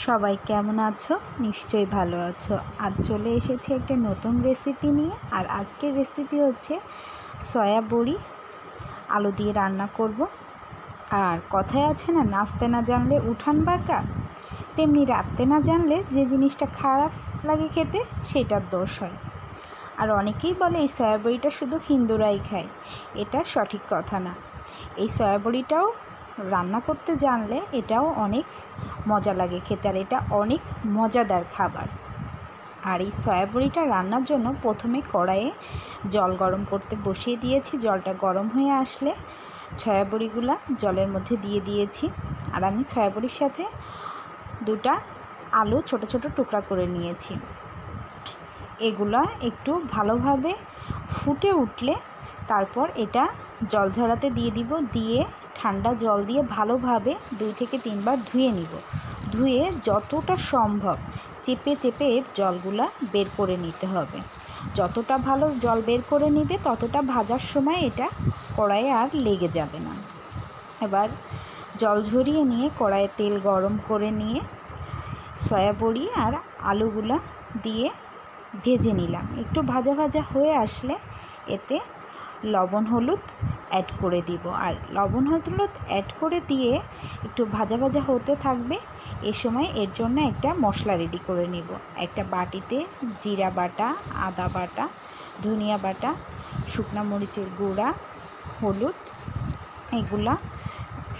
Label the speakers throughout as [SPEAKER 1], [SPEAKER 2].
[SPEAKER 1] সবাই কেমন আছো? নিশ্চয়ই ভালো আছো। আজ চলে এসেছি একটা নতুন রেসিপি নিয়ে। আর আজকের রেসিপি হচ্ছে সয়া বড়ি আলু দিয়ে রান্না করব। আর কথায় আছে না, নাচতে না জানলে উঠান বাঁকা, তেমনি রাঁধতে না জানলে যে জিনিসটা খারাপ লাগে খেতে সেটার দোষ হয়। আর অনেকেই বলে এই সয়া বড়িটা শুধু হিন্দুরাই খায়। এটা সঠিক কথা না। এই সয়া বড়িটাও রান্না করতে জানলে এটাও অনেক মজা লাগে খেতে, আর এটা অনেক মজাদার খাবার। আর এই সয়া বড়িটা রান্নার জন্য প্রথমে কড়াইয়ে জল গরম করতে বসিয়ে দিয়েছি। জলটা গরম হয়ে আসলে সয়া বড়িগুলা জলের মধ্যে দিয়ে দিয়েছি। আর আমি সয়া বড়ির সাথে দুটা আলু ছোট ছোট টুকরা করে নিয়েছি। এগুলা একটু ভালোভাবে ফুটে উঠলে তারপর এটা জল ঝরাতে দিয়ে দিব। দিয়ে ঠান্ডা জল দিয়ে ভালোভাবে 2 থেকে 3 বার ধুয়ে নিব। ধুয়ে যতটা সম্ভব চেপে চেপে এর জলগুলা বের করে নিতে হবে। যতটা ভালো জল বের করে নিবে ততটা ভাজার সময় এটা কড়াইয়ে আর লেগে যাবে না। এবার জল ঝরিয়ে নিয়ে কড়াইয়ে তেল গরম করে নিয়ে সয়া বড়ি আর আলুগুলা দিয়ে ভেজে নিলাম। একটু ভাজা ভাজা হয়ে আসলে এতে লবণ হলুদ অ্যাড করে দিব। আর লবণ হলুদ অ্যাড করে দিয়ে একটু ভাজা ভাজা হতে থাকবে। এ সময় এর জন্য একটা মশলা রেডি করে নিব। একটা বাটিতে জিরা বাটা, আদা বাটা, ধনিয়া বাটা, শুকনো মরিচের গুঁড়া, হলুদ, এগুলা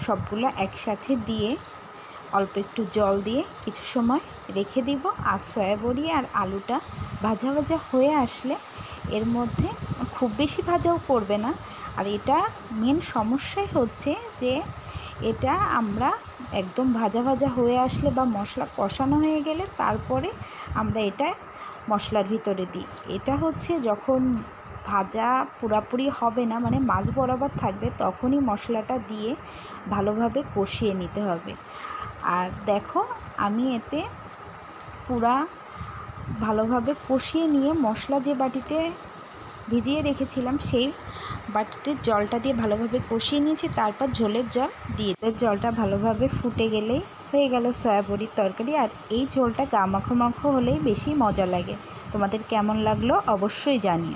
[SPEAKER 1] সবগুলা একসাথে দিয়ে অল্প একটু জল দিয়ে কিছু সময় রেখে দিব। আর সয়া বড়ি আর আলুটা ভাজা ভাজা হয়ে আসলে এর মধ্যে খুব বেশি ভাজাও করবে না। আর এটা মেন সমস্যাই হচ্ছে যে এটা আমরা একদম ভাজা ভাজা হয়ে আসলে বা মশলা কষানো হয়ে গেলে তারপরে আমরা এটা মশলার ভিতরে দিই। এটা হচ্ছে যখন ভাজা পুরাপুরি হবে না, মানে মাঝ বরাবর থাকবে, তখনই মশলাটা দিয়ে ভালোভাবে কষিয়ে নিতে হবে। আর দেখো আমি এতে পুরা ভালোভাবে কষিয়ে নিয়ে মশলা যে বাটিতে ভিজিয়ে রেখেছিলাম সেই বাটিটির জলটা দিয়ে ভালোভাবে কষিয়ে নিয়েছি। তারপর ঝোলের জল দিয়ে জলটা ভালোভাবে ফুটে গেলেই হয়ে গেল সয়া বড়ির তরকারি। আর এই ঝোলটা গা মাখো মাখো হলেই বেশি মজা লাগে। তোমাদের কেমন লাগলো অবশ্যই জানিও।